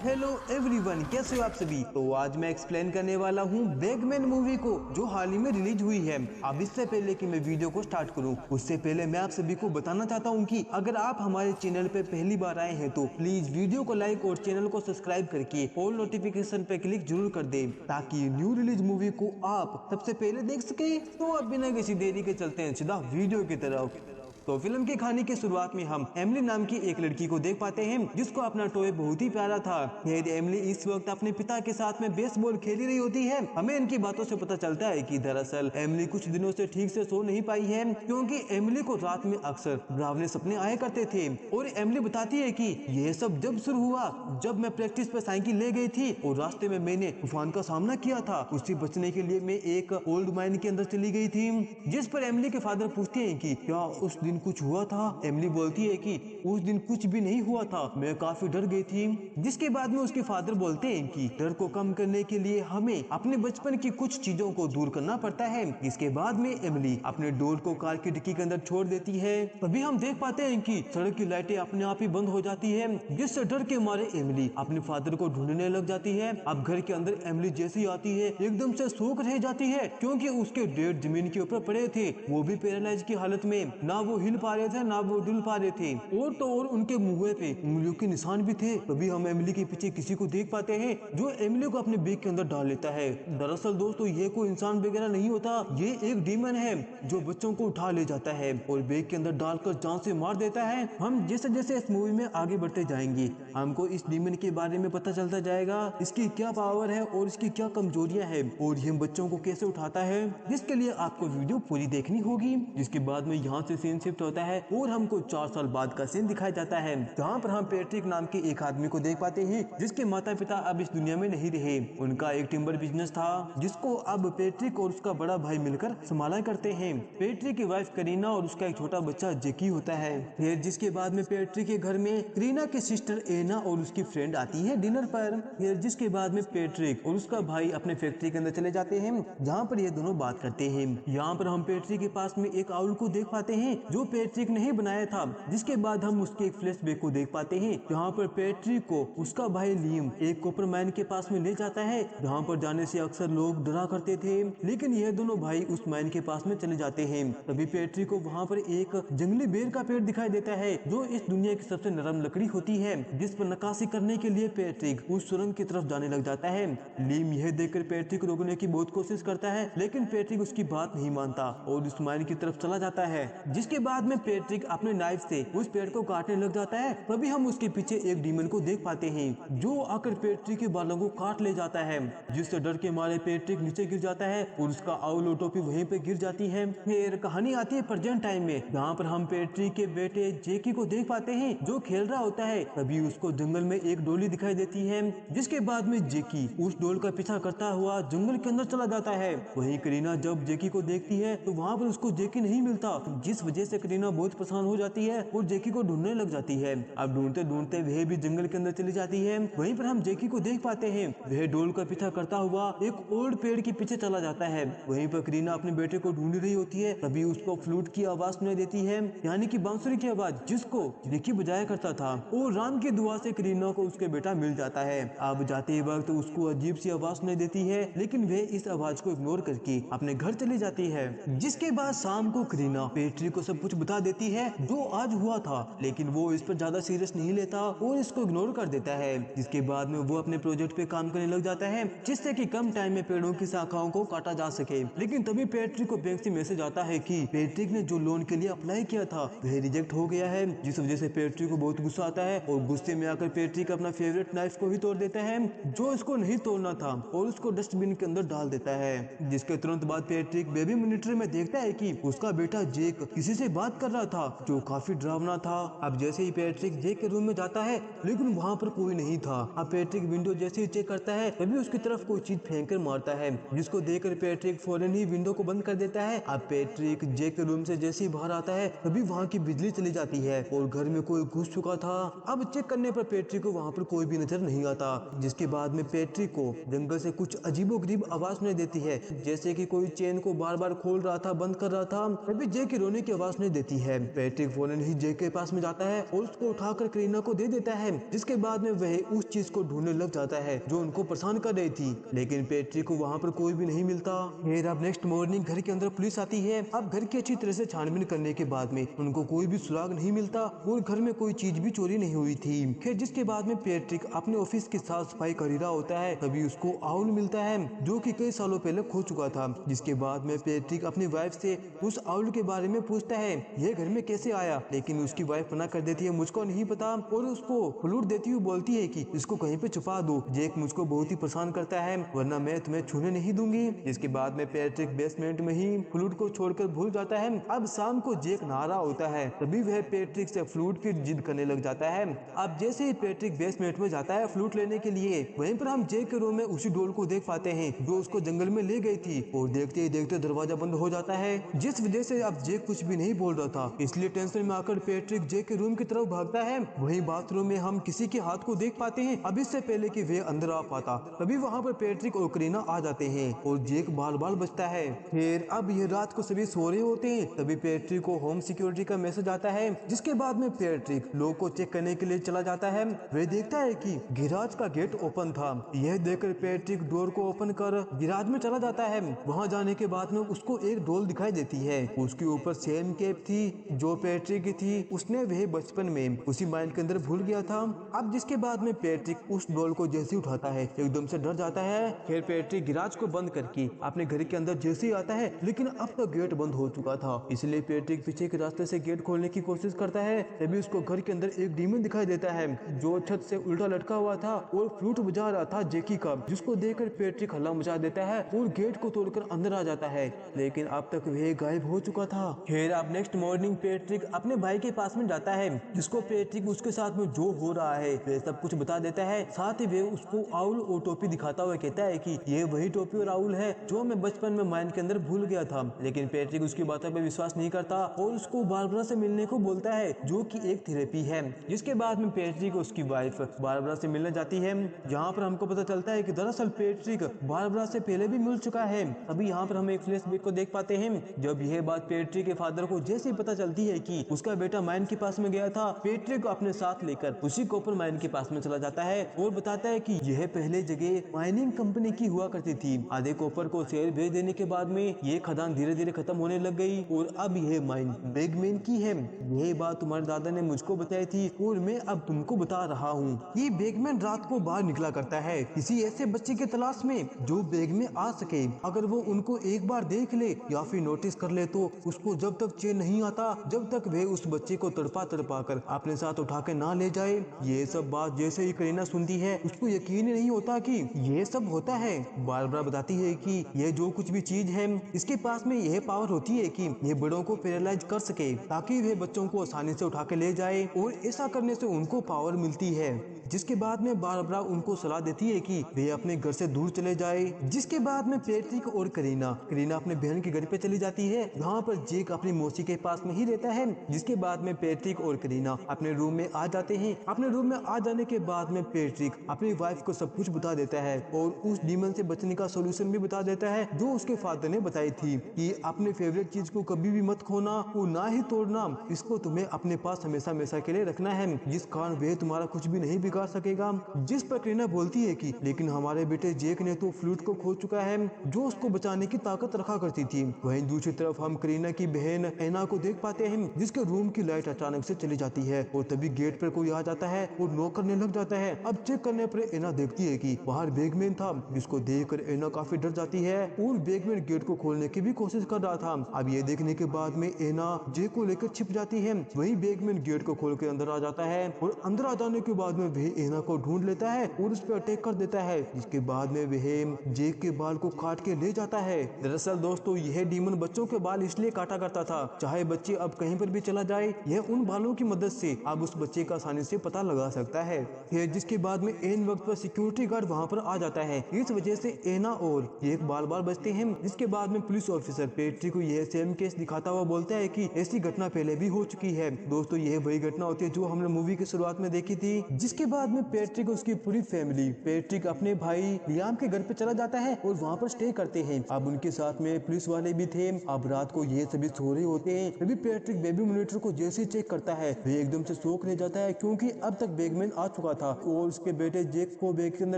Hello everyone, कैसे हो आप सभी। तो आज मैं एक्सप्लेन करने वाला हूँ बैगमैन मूवी को, जो हाल ही में रिलीज हुई है। अब इससे पहले कि मैं वीडियो को स्टार्ट करूँ, उससे पहले मैं आप सभी को बताना चाहता हूँ कि अगर आप हमारे चैनल पे पहली बार आए हैं तो प्लीज वीडियो को लाइक और चैनल को सब्सक्राइब करके ऑल नोटिफिकेशन पे क्लिक जरूर कर दे, ताकि न्यू रिलीज मूवी को आप सबसे पहले देख सके। तो अब बिना किसी देरी के चलते हैं सीधा वीडियो की तरफ। तो फिल्म की कहानी की शुरुआत में हम एमिली नाम की एक लड़की को देख पाते हैं, जिसको अपना टॉय बहुत ही प्यारा था। एमिली इस वक्त अपने पिता के साथ में बेसबॉल खेली रही होती है। हमें इनकी बातों से पता चलता है कि दरअसल एमिली कुछ दिनों से ठीक से सो नहीं पाई है, क्योंकि एमिली को रात में अक्सर डरावने सपने आया करते थे। और एमिली बताती है कि यह सब जब शुरू हुआ जब मैं प्रैक्टिस पे साइकिल ले गई थी और रास्ते में मैंने तूफान का सामना किया था। उससे बचने के लिए मैं एक ओल्ड माइन के अंदर चली गई थी। जिस पर एमिली के फादर पूछते हैं कि क्या उस दिन कुछ हुआ था। एमिली बोलती है कि उस दिन कुछ भी नहीं हुआ था, मैं काफी डर गई थी। जिसके बाद में उसके फादर बोलते हैं कि डर को कम करने के लिए हमें अपने बचपन की कुछ चीजों को दूर करना पड़ता है। इसके बाद में एमिली अपने डोर को कार की डिक्की के अंदर छोड़ देती है। तभी हम देख पाते हैं कि सड़क की लाइटें अपने आप ही बंद हो जाती है, जिससे डर के मारे एमिली अपने फादर को ढूंढने लग जाती है। अब घर के अंदर एमिली जैसे ही आती है एकदम से शॉक रह जाती है, क्योंकि उसके डैड जमीन के ऊपर पड़े थे, वो भी पैरालाइज की हालत में, ना वो हिल पा रहे थे ना वो डुल पा रहे थे, और तो और उनके मुंह पे उंगलियों के निशान भी थे। तभी हम एमिली के पीछे किसी को देख पाते हैं जो एमिली को अपने बैग के अंदर डाल लेता है। दरअसल दोस्तों ये कोई इंसान वगैरह नहीं होता, ये एक डीमन है जो बच्चों को उठा ले जाता है और बैग के अंदर डालकर जान से मार देता है। हम जैसे जैसे इस मूवी में आगे बढ़ते जाएंगे हमको इस डीमन के बारे में पता चलता जाएगा, इसकी क्या पावर है और इसकी क्या कमजोरियां हैं और ये बच्चों को कैसे उठाता है, जिसके लिए आपको वीडियो पूरी देखनी होगी। जिसके बाद में यहाँ से सीन शिफ्ट होता है और हमको 4 साल बाद का सीन दिखाया जाता है, जहाँ पर हम पैट्रिक नाम के एक आदमी को देख पाते हैं, जिसके माता पिता अब इस दुनिया में नहीं रहे। उनका एक टिम्बर बिजनेस था, जिसको अब पैट्रिक और उसका बड़ा भाई मिलकर संभाला करते हैं। पैट्रिक की वाइफ करीना और उसका एक छोटा बच्चा जेकी होता है। फिर जिसके बाद में पैट्रिक के घर में करीना की सिस्टर एना और उसकी फ्रेंड आती है डिनर पर। फिर जिसके बाद में पैट्रिक और उसका भाई अपने फैक्ट्री के अंदर चले जाते हैं, जहाँ पर ये दोनों बात करते हैं। यहाँ पर हम पैट्रिक के पास में एक आउल को देख पाते हैं जो पैट्रिक ने ही बनाया था। जिसके बाद हम उसके एक फ्लैशबैक को देख पाते हैं, जहाँ पर पैट्रिक को उसका भाई लियम एक कॉपर माइन के पास में ले जाता है, जहाँ पर जाने से अक्सर लोग डरा करते थे, लेकिन यह दोनों भाई उस माइन के पास में चले जाते हैं। तभी पैट्रिक को वहाँ पर एक जंगली बेर का पेड़ दिखाई देता है, जो इस दुनिया की सबसे नरम लकड़ी होती है, जिस पर नक्काशी करने के लिए पैट्रिक उस सुरंग की तरफ जाने लग जाता है। लियम यह देखकर पैट्रिक रोकने की बहुत कोशिश करता है, लेकिन पैट्रिक उसकी बात नहीं मानता और उस माइन की तरफ चला जाता है। जिसके बाद में पैट्रिक अपने नाइफ से उस पेड़ को काटने लग जाता है। तभी हम उसके पीछे एक डीमन को देख पाते हैं, जो आकर पैट्रिक के बालों को काट ले जाता है, जिससे डर के मारे पैट्रिक नीचे गिर जाता है और उसका आउल और टोपी वहीं पे गिर जाती है। फिर कहानी आती है प्रेजेंट टाइम में, जहाँ पर हम पैट्रिक के बेटे जेकी को देख पाते हैं, जो खेल रहा होता है। तभी उसको जंगल में एक डोली दिखाई देती है, जिसके बाद में जेकी उस डोल का पीछा करता हुआ जंगल के अंदर चला जाता है। वहीं करीना जब जेकी को देखती है तो वहाँ पर उसको जेकी नहीं मिलता, जिस वजह से करीना बहुत परेशान हो जाती है और जेकी को ढूंढने लग जाती है। अब ढूंढते ढूंढते वह भी जंगल के अंदर चली जाती है। वहीं पर हम जेकी को देख पाते हैं, वह डोल का पीछा करता हुआ एक ओल्ड पेड़ के पीछे चला जाता है। वहीं पर करीना अपने बेटे को ढूंढ रही होती है, तभी उसको फ्लूट की आवाज सुनाई देती है, यानी कि बांसुरी की आवाज, जिसको जेकी बजाया करता था। और राम की दुआ से करीना को उसके बेटा मिल जाता है। अब जाते वक्त उसको अजीब सी आवाज सुनाई देती है, लेकिन वह इस आवाज को इग्नोर करके अपने घर चली जाती है। जिसके बाद शाम को करीना पैट्रिक को सब कुछ बता देती है जो आज हुआ था, लेकिन वो इस पर ज्यादा सीरियस नहीं लेता और इसको इग्नोर कर देता है। जिसके बाद में वो अपने प्रोजेक्ट पे काम करने लग जाता है, जिससे कि कम टाइम में पेड़ों की शाखाओं को काटा जा सके। लेकिन तभी पैट्रिक को बैंक से मैसेज आता है कि पैट्रिक ने जो लोन के लिए अप्लाई किया था वह रिजेक्ट हो गया है, जिस वजह से पैट्रिक को बहुत गुस्सा आता है और गुस्से में आकर पैट्रिक अपना फेवरेट नाइफ को ही तोड़ देता है, जो इसको नहीं तोड़ना था, और उसको डस्टबिन के अंदर डाल देता है। जिसके तुरंत बाद पैट्रिक बेबी मॉनिटर में देखता है कि उसका बेटा जेक किसी से बात कर रहा था, जो काफी डरावना था। अब जैसे ही पैट्रिक जेक के रूम में जाता है, लेकिन वहाँ पर कोई नहीं था। अब पैट्रिक विंडो जैसे ही चेक करता है, तभी उसकी तरफ कोई चीज फेंक कर मारता है, जिसको देखकर पैट्रिक फौरन ही विंडो को बंद कर देता है। अब पैट्रिक जेक के रूम से जैसे ही बाहर आता है, तभी वहाँ की बिजली चली जाती है और घर में कोई घुस चुका था। अब चेक करने पर पैट्रिक को वहाँ पर कोई भी नजर नहीं आता। जिसके बाद में पैट्रिक को जंगल से कुछ अजीबोगरीब आवाज सुनाई देती है, जैसे कि कोई चेन को बार बार खोल रहा था, बंद कर रहा था। तभी जेक की रोने की आवाज सोचने देती है। पैट्रिक फौरन ही जेक के पास में जाता है और उसको उठाकर करीना को दे देता है, जिसके बाद में वह उस चीज को ढूंढने लग जाता है जो उनको परेशान कर रही थी, लेकिन पैट्रिक को वहाँ पर कोई भी नहीं मिलता। फिर अब नेक्स्ट मॉर्निंग घर के अंदर पुलिस आती है। अब घर की अच्छी तरह से छानबीन करने के बाद में उनको कोई भी सुराग नहीं मिलता और घर में कोई चीज भी चोरी नहीं हुई थी। फिर जिसके बाद में पैट्रिक अपने ऑफिस की साफ सफाई कर ही रहा होता है, तभी उसको आउल मिलता है जो कि कई सालों पहले खो चुका था। जिसके बाद में पैट्रिक अपनी वाइफ से उस आउल के बारे में पूछता है, ये घर में कैसे आया, लेकिन उसकी वाइफ मना कर देती है, मुझको नहीं पता, और उसको फ्लूट देती हुई बोलती है कि इसको कहीं पे छुपा दो, जेक मुझको बहुत ही परेशान करता है, वरना मैं तुम्हें छूने नहीं दूंगी। इसके बाद में पैट्रिक बेसमेंट में ही फ्लूट को छोड़कर भूल जाता है। अब शाम को जेक नहा रहा होता है, तभी वह पैट्रिक से फ्लूट की जिद करने लग जाता है। अब जैसे ही पैट्रिक बेसमेंट में जाता है फ्लूट लेने के लिए, वहीं पर हम जेक के रूम में उसी डॉल को देख पाते हैं जो उसको जंगल में ले गई थी, और देखते ही देखते दरवाजा बंद हो जाता है, जिस वजह से अब जेक कुछ भी नहीं बोल रहा था। इसलिए टेंशन में आकर पैट्रिक जेक के रूम की तरफ भागता है। वहीं बाथरूम में हम किसी के हाथ को देख पाते हैं। अब इससे पहले कि वे अंदर आ पाता, तभी वहाँ पर पैट्रिक और करीना आ जाते हैं और जेक बाल बाल बचता है। फिर अब ये रात को सभी सो रहे होते हैं, तभी पैट्रिक को होम सिक्योरिटी का मैसेज आता है, जिसके बाद में पैट्रिक लोग को चेक करने के लिए चला जाता है। वे देखता है कि गिराज का गेट ओपन था। यह देखकर पैट्रिक डोर को ओपन कर गिराज में चला जाता है। वहां जाने के बाद में उसको एक डोल दिखाई देती है, उसके ऊपर सेम कैप थी जो पैट्रिक की थी, उसने वह बचपन में उसी माइंड के अंदर भूल गया था। अब जिसके बाद में पैट्रिक उस डोल को जैसे उठाता है एकदम से डर जाता है। फिर पैट्रिक गिराज को बंद करके अपने घर के अंदर जैसे ही आता है, लेकिन अब तो गेट बंद हो चुका था, इसलिए पैट्रिक पीछे के रास्ते से गेट खोलने की कोशिश करता है। तभी उसको घर के अंदर एक डीमन दिखाई देता है जो छत से उल्टा लटका हुआ था और फ्लूट बजा रहा था जेकी का, जिसको देखकर पैट्रिक हल्ला मचा देता है और गेट को तोड़कर अंदर आ जाता है, लेकिन अब तक वह गायब हो चुका था। फिर अब नेक्स्ट मॉर्निंग पैट्रिक अपने भाई के पास में जाता है, जिसको पैट्रिक उसके साथ में जो हो रहा है वे सब कुछ बता देता है। साथ ही वे उसको आउल और टोपी दिखाता हुआ कहता है कि ये वही टोपी और आउल है जो मैं बचपन में माइंड के अंदर भूल गया था, लेकिन पैट्रिक उसकी बातों पर विश्वास नहीं करता और उसको बारबरा से मिलने को बोलता है, जो कि एक थेरेपी है। जिसके बाद में पैट्रिक उसकी वाइफ बारबरा से मिलने जाती है, जहाँ पर हमको पता चलता है कि दरअसल पैट्रिक बारबरा से पहले भी मिल चुका है। अभी यहाँ पर हम एक फ्लैशबैक को देख पाते हैं। जब यह बात पैट्रिक के फादर को जैसे ही पता चलती है कि उसका बेटा माइन के पास में गया था, पैट्रिक को अपने साथ लेकर उसी कॉपर माइन के पास में चला जाता है और बताता है कि यह पहले जगह माइनिंग कंपनी की हुआ करती थी। आधे कॉपर को शेयर भेज देने के बाद में ये खदान धीरे धीरे खत्म होने लग गई और अब यह माइन बैगमैन की है। यह बात तुम्हारे दादा ने मुझको बताई थी और मैं अब तुमको बता रहा हूँ। ये बैगमैन रात को बाहर निकला करता है किसी ऐसे बच्चे की तलाश में जो बैग में आ सके। अगर वो उनको एक बार देख ले या फिर नोटिस कर ले तो उसको जब तक चैन नहीं आता जब तक वे उस बच्चे को तड़पा तड़पा कर अपने साथ उठा के ना ले जाए। ये सब बात जैसे ही करीना सुनती है उसको यकीन ही नहीं होता कि ये सब होता है। बारबरा बताती है कि ये जो कुछ भी चीज है इसके पास में यह पावर होती है कि ये बड़ों को पैरालाइज कर सके ताकि वे बच्चों को आसानी से उठा के ले जाए, और ऐसा करने से उनको पावर मिलती है। जिसके बाद में बारबरा उनको सलाह देती है कि वे अपने घर से दूर चले जाए। जिसके बाद में पैट्रिक और करीना अपने बहन के घर पे चली जाती है, जहाँ पर जेक अपनी मौसी के पास में ही रहता है। जिसके बाद में पैट्रिक और करीना अपने रूम में आ जाते हैं। अपने रूम में आ जाने के बाद में पैट्रिक अपनी वाइफ को सब कुछ बता देता है और उस डीमन से बचने का सोल्यूशन भी बता देता है जो उसके फादर ने बताई थी कि अपने फेवरेट चीज को कभी भी मत खोना और ना ही तोड़ना, इसको तुम्हें अपने पास हमेशा हमेशा के लिए रखना है, जिस कारण वे तुम्हारा कुछ भी नहीं बिगाड़ सकेगा। जिस पर करीना बोलती है कि लेकिन हमारे बेटे जेक ने तो फ्लूट को खो चुका है जो उसको बचाने की ताकत रखा करती थी। वहीं दूसरी तरफ हम करीना की बहन एना को देख पाते हैं, जिसके रूम की लाइट अचानक से चली जाती है और तभी गेट पर कोई आ जाता है और नॉक करने लग जाता है। अब चेक करने पर एना देखती है कि बाहर बैगमैन था, जिसको देखकर एना काफी डर जाती है और बैगमैन गेट को खोलने की भी कोशिश कर रहा था। अब ये देखने के बाद में एना जेक को लेकर छिप जाती है। वहीं बैगमैन गेट को खोल के अंदर आ जाता है और अंदर आ जाने के बाद में वह एना को ढूंढ लेता है और उस पर अटैक कर देता है। इसके बाद में वह जेक के बाल को काट के ले जाता है। दरअसल दोस्तों यह डीमन बच्चों के बाल इसलिए काटा करता था चाहे बच्चे अब कहीं पर भी चला जाए, यह उन बालों की मदद से अब उस बच्चे का आसानी से पता लगा सकता है। फिर जिसके बाद में एन वक्त पर सिक्योरिटी गार्ड वहाँ पर आ जाता है। इस वजह से एना और एक बाल बाल बचते हैं। जिसके बाद में पुलिस ऑफिसर पैट्रिक को यह सेम केस दिखाता हुआ बोलता है कि ऐसी घटना पहले भी हो चुकी है। दोस्तों यह वही घटना होती है जो हमने मूवी की शुरुआत में देखी थी। जिसके बाद में पैट्रिक और उसकी पूरी फैमिली पैट्रिक अपने भाई लियाम के घर पे चला जाता है और वहाँ पर स्टे करते हैं। अब उनके साथ में पुलिस वाले भी थे। अब रात को ये सभी सो रहे होते हैं तभी पैट्रिक बेबी मॉनिटर को जैसे ही चेक करता है वह एकदम से शॉक रह जाता है, क्योंकि अब तक बैगमैन आ चुका था और उसके बेटे जेक को बैग के अंदर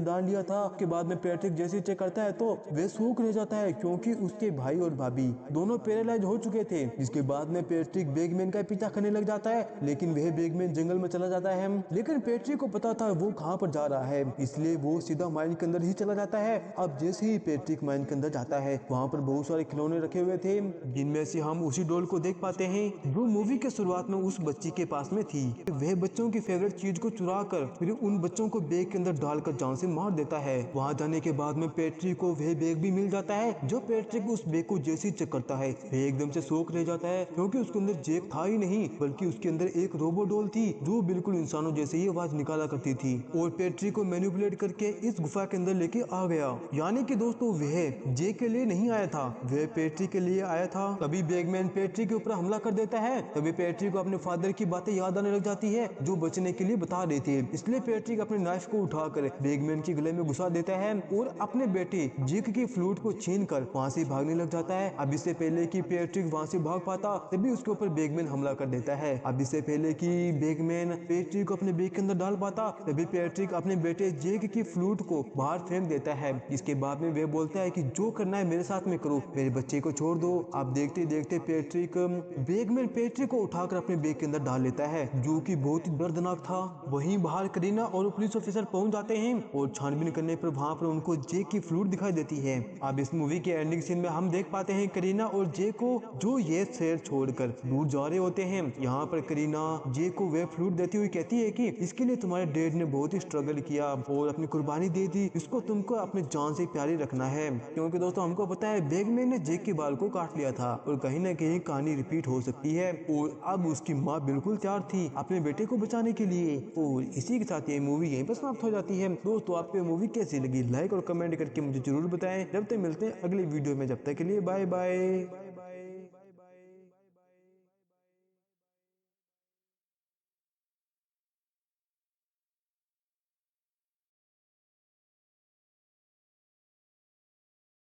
डाल लिया था। उसके बाद में पैट्रिक जैसे ही चेक करता है तो वह शॉक रह जाता है, क्योंकि उसके भाई और भाभी दोनों पैरालाइज हो चुके थे। जिसके बाद में पैट्रिक बैगमैन का पीछा करने लग जाता है, लेकिन वह बैगमैन जंगल में चला जाता है। लेकिन पैट्रिक को पता था वो कहाँ पर जा रहा है, इसलिए वो सीधा माइन के अंदर ही चला जाता है। अब जैसे ही पैट्रिक माइन के अंदर जाता है वहाँ पर बहुत सारे खिलौने रखे हुए थे, जिनमें से हम उसी डॉल को देख पाते हैं जो मूवी के शुरुआत में उस बच्ची के पास में थी। वह बच्चों की फेवरेट चीज को चुरा कर फिर उन बच्चों को बैग के अंदर डालकर जान से मार देता है। वहाँ जाने के बाद में पैट्रिक को वह बैग भी मिल जाता है। जो पैट्रिक उस बैग को जैसे ही चेक करता है वह एकदम से शॉक रह जाता है, क्योंकि उसके अंदर जेक था ही नहीं बल्कि उसके अंदर एक रोबो डॉल थी जो बिल्कुल इंसानों जैसे ही आवाज निकाला करती थी और पैट्रिक को मैनिपुलेट करके इस गुफा के अंदर लेके आ गया। यानी कि दोस्तों वह जेक के लिए नहीं आया था, वह पैट्रिक के लिए आया था। तभी बैगमैन पैट्रिक के ऊपर हमला कर देता है। तभी पैट्रिक को अपने फादर की बातें याद आने लग जाती है जो बचने के लिए बता रहे थे, इसलिए पैट्रिक अपने नाइफ को उठाकर बैगमैन के गले में घुसा देता है और अपने बेटे जेक की फ्लूट को छीन कर वहाँ से भागने लग जाता है। अब इससे पहले कि पैट्रिक वहाँ से भाग पाता तभी उसके ऊपर बैगमैन हमला कर देता है। अब इससे पहले कि बैगमैन पैट्रिक को अपने बैग के अंदर डाल पाता तभी पैट्रिक अपने बेटे जेक की फ्लूट को बाहर फेंक देता है। इसके बाद में वह बोलता है कि जो करना है मेरे साथ में करो, मेरे बच्चे को छोड़ दो। अब देखते देखते बैगमैन पैट्रिक को उठाकर अपने बैग के अंदर डाल लेता है, जो कि बहुत ही दर्दनाक था। वहीं बाहर करीना और पुलिस ऑफिसर पहुंच जाते हैं और छानबीन करने पर वहां पर उनको जेक की फ्लूट दिखाई देती है। अब इस मूवी के एंडिंग सीन में हम देख पाते हैं करीना और जेक को जो ये शहर छोड़कर दूर जा रहे होते हैं। यहाँ पर करीना जेक को वे फ्लूट देती हुई कहती है कि इसके लिए तुम्हारे डैड ने बहुत ही स्ट्रगल किया और अपनी कुर्बानी दे दी, इसको तुमको अपने जान से प्यारी रखना है। क्योंकि दोस्तों हमको पता है बैगमैन ने जेक के बाल को काट लिया था और कहीं ना कहीं कहानी रिपीट हो सकती है और अब उसकी माँ बिल्कुल तैयार थी अपने बेटे को बचाने के लिए। और इसी के साथ ये मूवी यहीं पर समाप्त हो जाती है। दोस्तों आपको मूवी कैसी लगी लाइक और कमेंट करके मुझे जरूर बताएं। जब तक मिलते हैं अगली वीडियो में, जब तक के लिए बाय बाय।